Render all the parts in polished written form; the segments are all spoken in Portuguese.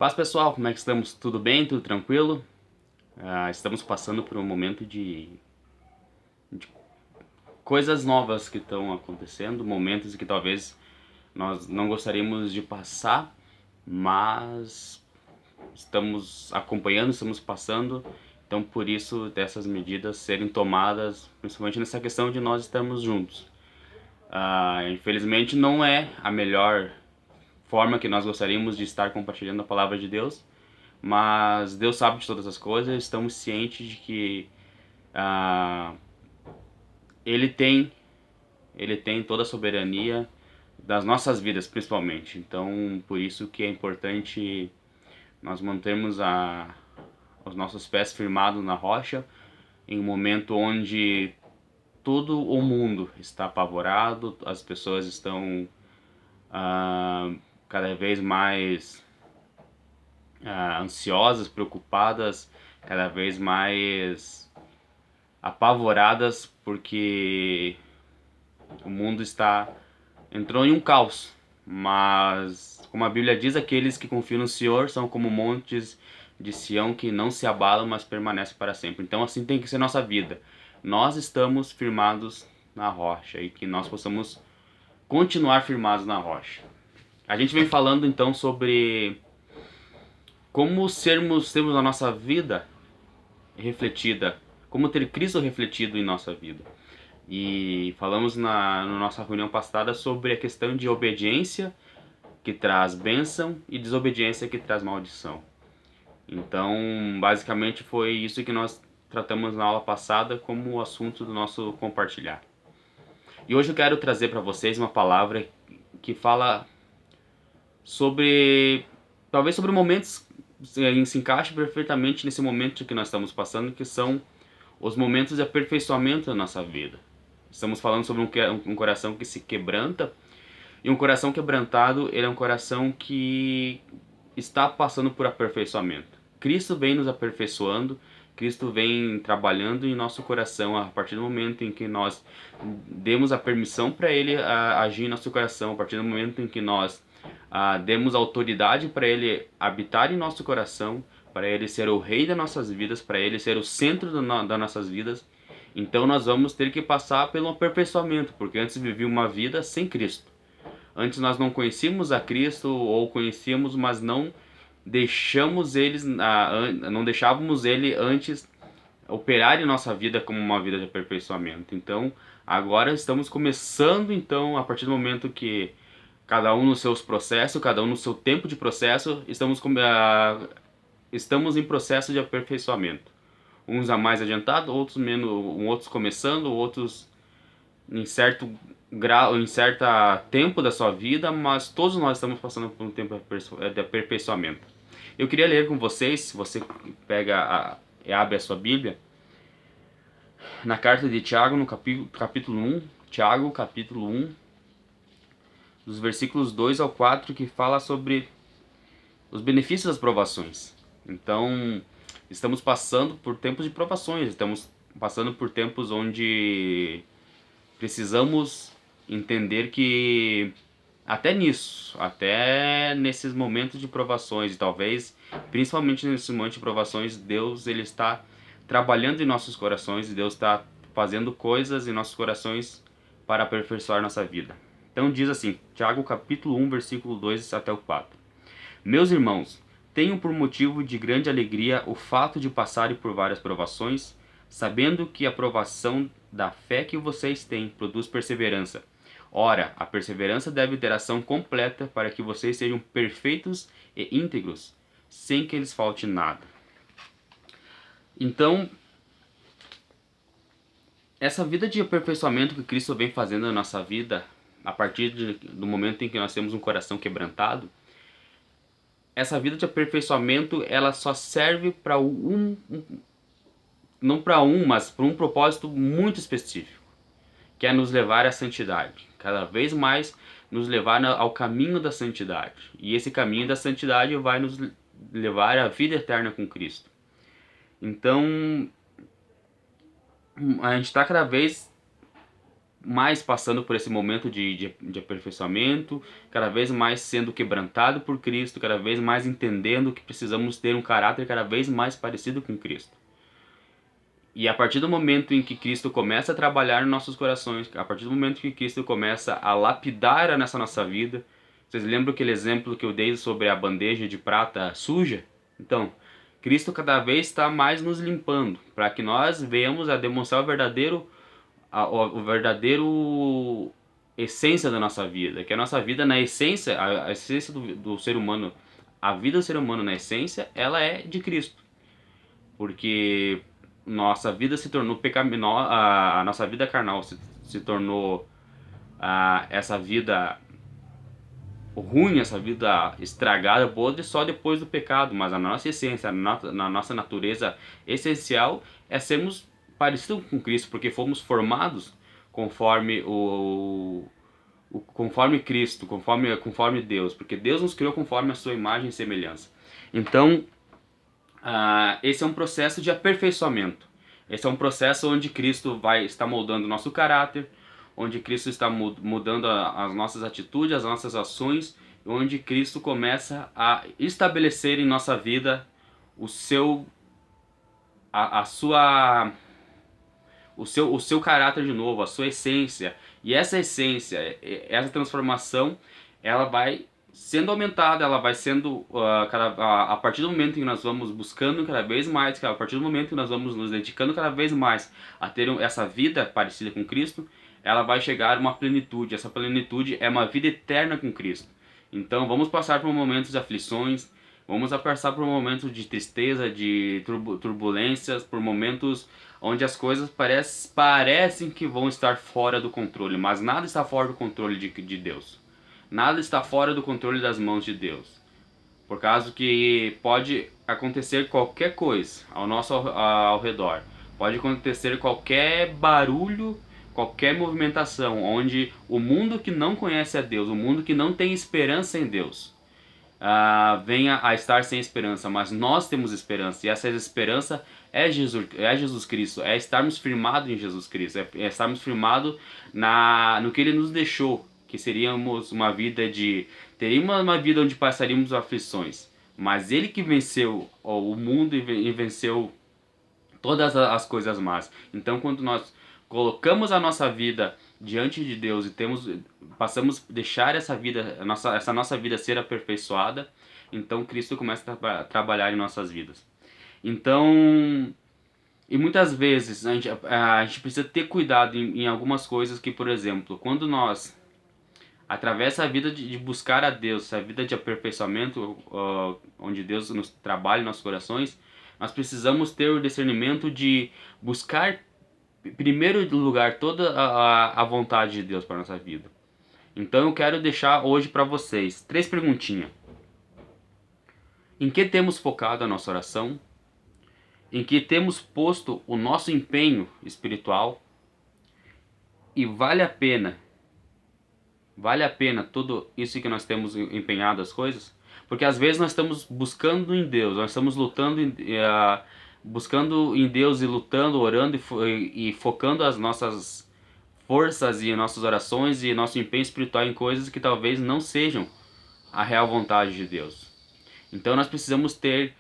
Paz pessoal, como é que estamos? Tudo bem? Tudo tranquilo? Estamos passando por um momento de coisas novas que estão acontecendo, momentos que talvez nós não gostaríamos de passar, mas estamos acompanhando, estamos passando, então por isso dessas medidas serem tomadas, principalmente nessa questão de nós estarmos juntos. Infelizmente não é a melhor forma que nós gostaríamos de estar compartilhando a palavra de Deus, mas Deus sabe de todas as coisas, estamos cientes de que ah, Ele tem Ele tem toda a soberania das nossas vidas, principalmente. Então, por isso que é importante nós mantermos os nossos pés firmados na rocha em um momento onde todo o mundo está apavorado, as pessoas estão ah, cada vez mais ansiosas, preocupadas, cada vez mais apavoradas porque o mundo entrou em um caos. Mas, como a Bíblia diz, aqueles que confiam no Senhor são como montes de Sião que não se abalam, mas permanecem para sempre. Então, assim tem que ser nossa vida. Nós estamos firmados na rocha e que nós possamos continuar firmados na rocha. A gente vem falando então sobre como termos a nossa vida refletida, como ter Cristo refletido em nossa vida. E falamos na nossa reunião passada sobre a questão de obediência que traz bênção e desobediência que traz maldição. Então, basicamente foi isso que nós tratamos na aula passada como o assunto do nosso compartilhar. E hoje eu quero trazer para vocês uma palavra que fala sobre, talvez sobre momentos, se encaixe perfeitamente nesse momento que nós estamos passando, que são os momentos de aperfeiçoamento da nossa vida. Estamos falando sobre um coração que se quebranta, e um coração quebrantado, ele é um coração que está passando por aperfeiçoamento. Cristo vem nos aperfeiçoando, Cristo vem trabalhando em nosso coração a partir do momento em que nós demos a permissão para Ele agir em nosso coração, a partir do momento em que nós demos autoridade para Ele habitar em nosso coração, para Ele ser o rei das nossas vidas, para Ele ser o centro das nossas vidas. Então nós vamos ter que passar pelo aperfeiçoamento, porque antes vivi uma vida sem Cristo. Antes nós não conhecíamos a Cristo, ou conhecíamos, mas não deixávamos Ele antes operar em nossa vida como uma vida de aperfeiçoamento. Então, agora estamos começando, então, a partir do momento que cada um nos seus processos, cada um no seu tempo de processo, estamos em processo de aperfeiçoamento. Uns a mais adiantado, outros menos, outros começando, outros em certo grau, em certo tempo da sua vida, mas todos nós estamos passando por um tempo de aperfeiçoamento. Eu queria ler com vocês, se você e abre a sua Bíblia, na carta de Tiago, no capítulo 1, Tiago, capítulo 1, dos versículos 2 ao 4, que fala sobre os benefícios das provações. Então, estamos passando por tempos de provações, estamos passando por tempos onde precisamos entender que até nesses momentos de provações, e talvez principalmente nesses momentos de provações, Deus ele está trabalhando em nossos corações, e Deus está fazendo coisas em nossos corações para aperfeiçoar nossa vida. Então diz assim, Tiago capítulo 1, versículo 2 até o 4. Meus irmãos, tenham por motivo de grande alegria o fato de passarem por várias provações, sabendo que a provação da fé que vocês têm produz perseverança. Ora, a perseverança deve ter ação completa para que vocês sejam perfeitos e íntegros, sem que lhes falte nada. Então, essa vida de aperfeiçoamento que Cristo vem fazendo na nossa vida, a partir do momento em que nós temos um coração quebrantado, essa vida de aperfeiçoamento ela só serve para não para mas para um propósito muito específico, que é nos levar à santidade, cada vez mais nos levar ao caminho da santidade. E esse caminho da santidade vai nos levar à vida eterna com Cristo. Então, a gente está cada vez mais passando por esse momento de aperfeiçoamento, cada vez mais sendo quebrantado por Cristo, cada vez mais entendendo que precisamos ter um caráter cada vez mais parecido com Cristo. E a partir do momento em que Cristo começa a trabalhar nos nossos corações, a partir do momento que Cristo começa a lapidar nessa nossa vida, vocês lembram aquele exemplo que eu dei sobre a bandeja de prata suja? Então, Cristo cada vez está mais nos limpando, para que nós venhamos a demonstrar o verdadeiro essência da nossa vida, que a nossa vida na essência, a essência do ser humano, a vida do ser humano na essência, ela é de Cristo. Porque nossa vida se tornou pecaminosa, a nossa vida carnal se tornou essa vida ruim, essa vida estragada, podre, só depois do pecado. Mas a nossa essência, na nossa natureza essencial é sermos parecidos com Cristo, porque fomos formados conforme conforme Cristo, conforme Deus, porque Deus nos criou conforme a sua imagem e semelhança. Então, esse é um processo de aperfeiçoamento. Esse é um processo onde Cristo vai estar moldando o nosso caráter, onde Cristo está mudando as nossas atitudes, as nossas ações, onde Cristo começa a estabelecer em nossa vida o seu a sua o seu caráter de novo, a sua essência. E essa essência, essa transformação, ela vai sendo aumentada, ela vai sendo a partir do momento em que nós vamos buscando cada vez mais, a partir do momento que nós vamos nos dedicando cada vez mais a ter essa vida parecida com Cristo, ela vai chegar a uma plenitude. Essa plenitude é uma vida eterna com Cristo. Então vamos passar por momentos de aflições, vamos passar por momentos de tristeza, de turbulências, por momentos onde as coisas parecem que vão estar fora do controle, mas nada está fora do controle de Deus. Nada está fora do controle das mãos de Deus. Por causa que pode acontecer qualquer coisa ao redor. Pode acontecer qualquer barulho, qualquer movimentação, onde o mundo que não conhece a Deus, o mundo que não tem esperança em Deus, venha a estar sem esperança, mas nós temos esperança, e essa esperança é Jesus Cristo, é estarmos firmados em Jesus Cristo, é estarmos firmados no que Ele nos deixou, que teríamos uma vida onde passaríamos aflições, mas Ele que venceu o mundo e venceu todas as coisas más. Então, quando nós colocamos a nossa vida diante de Deus e passamos a deixar essa nossa vida ser aperfeiçoada, então Cristo começa a trabalhar em nossas vidas. Então, e muitas vezes a gente precisa ter cuidado em algumas coisas que, por exemplo, quando nós através da vida de buscar a Deus, a vida de aperfeiçoamento, onde Deus nos trabalha em nossos corações, nós precisamos ter o discernimento de buscar, em primeiro lugar, toda a vontade de Deus para a nossa vida. Então eu quero deixar hoje para vocês 3 perguntinhas. Em que temos focado a nossa oração? Em que temos posto o nosso empenho espiritual? E vale a pena tudo isso que nós temos empenhado as coisas? Porque às vezes nós estamos buscando em Deus, nós estamos buscando em Deus e lutando, orando e focando as nossas forças e nossas orações e nosso empenho espiritual em coisas que talvez não sejam a real vontade de Deus. Então nós precisamos ter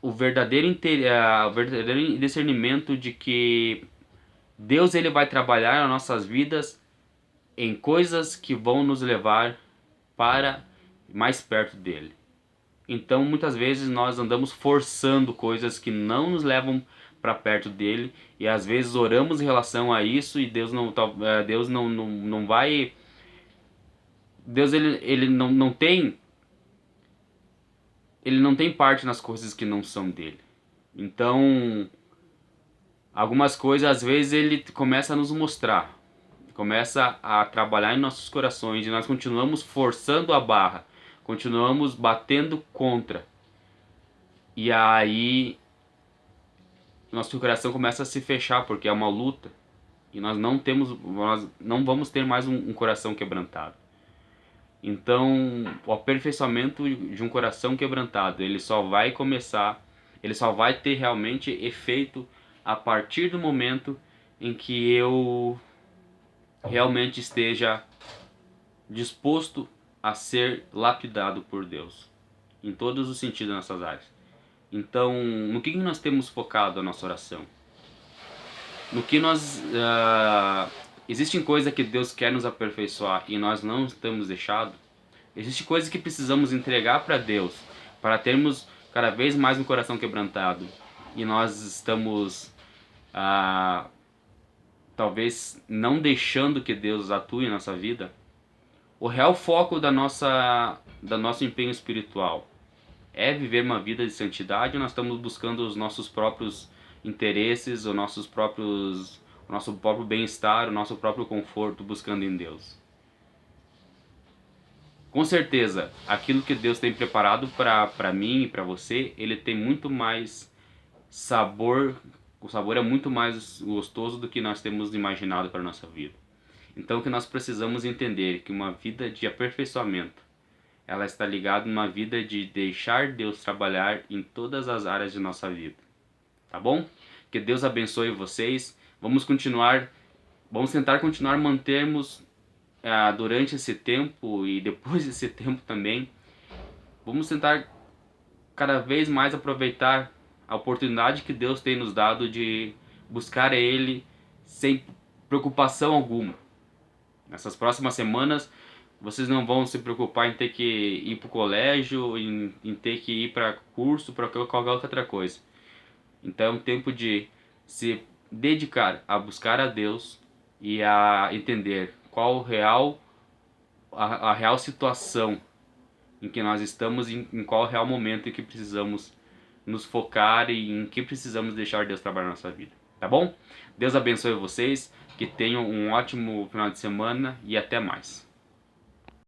o verdadeiro discernimento de que Deus ele vai trabalhar nas nossas vidas em coisas que vão nos levar para mais perto dele. Então muitas vezes nós andamos forçando coisas que não nos levam para perto dele, e às vezes oramos em relação a isso e Deus não vai, Deus ele não tem parte nas coisas que não são dele. Então algumas coisas às vezes ele começa a nos mostrar, começa a trabalhar em nossos corações, e nós continuamos forçando a barra, continuamos batendo contra, e aí nosso coração começa a se fechar, porque é uma luta, e nós não vamos ter mais um coração quebrantado. Então o aperfeiçoamento de um coração quebrantado, ele só vai ter realmente efeito a partir do momento em que eu realmente esteja disposto a ser lapidado por Deus, em todos os sentidos nessas áreas. Então, no que nós temos focado a nossa oração? No que nós... existem coisas que Deus quer nos aperfeiçoar e nós não estamos deixando? Existem coisas que precisamos entregar para Deus, para termos cada vez mais um coração quebrantado. E nós estamos, talvez, não deixando que Deus atue em nossa vida. O real foco do nosso empenho espiritual é viver uma vida de santidade, ou nós estamos buscando os nossos próprios interesses, o nosso próprio bem-estar, o nosso próprio conforto, buscando em Deus? Com certeza, aquilo que Deus tem preparado para mim e para você, ele tem muito mais sabor, o sabor é muito mais gostoso do que nós temos imaginado para a nossa vida. Então, o que nós precisamos entender é que uma vida de aperfeiçoamento, ela está ligada numa vida de deixar Deus trabalhar em todas as áreas de nossa vida. Tá bom? Que Deus abençoe vocês. Vamos tentar continuar mantermos durante esse tempo e depois desse tempo também. Vamos tentar cada vez mais aproveitar a oportunidade que Deus tem nos dado de buscar a Ele sem preocupação alguma. Nessas próximas semanas, vocês não vão se preocupar em ter que ir para o colégio, em ter que ir para curso, para qualquer outra coisa. Então é um tempo de se dedicar a buscar a Deus e a entender a real situação em que nós estamos, em qual real momento em que precisamos nos focar e em que precisamos deixar Deus trabalhar na nossa vida. Tá bom? Deus abençoe vocês, que tenham um ótimo final de semana e até mais.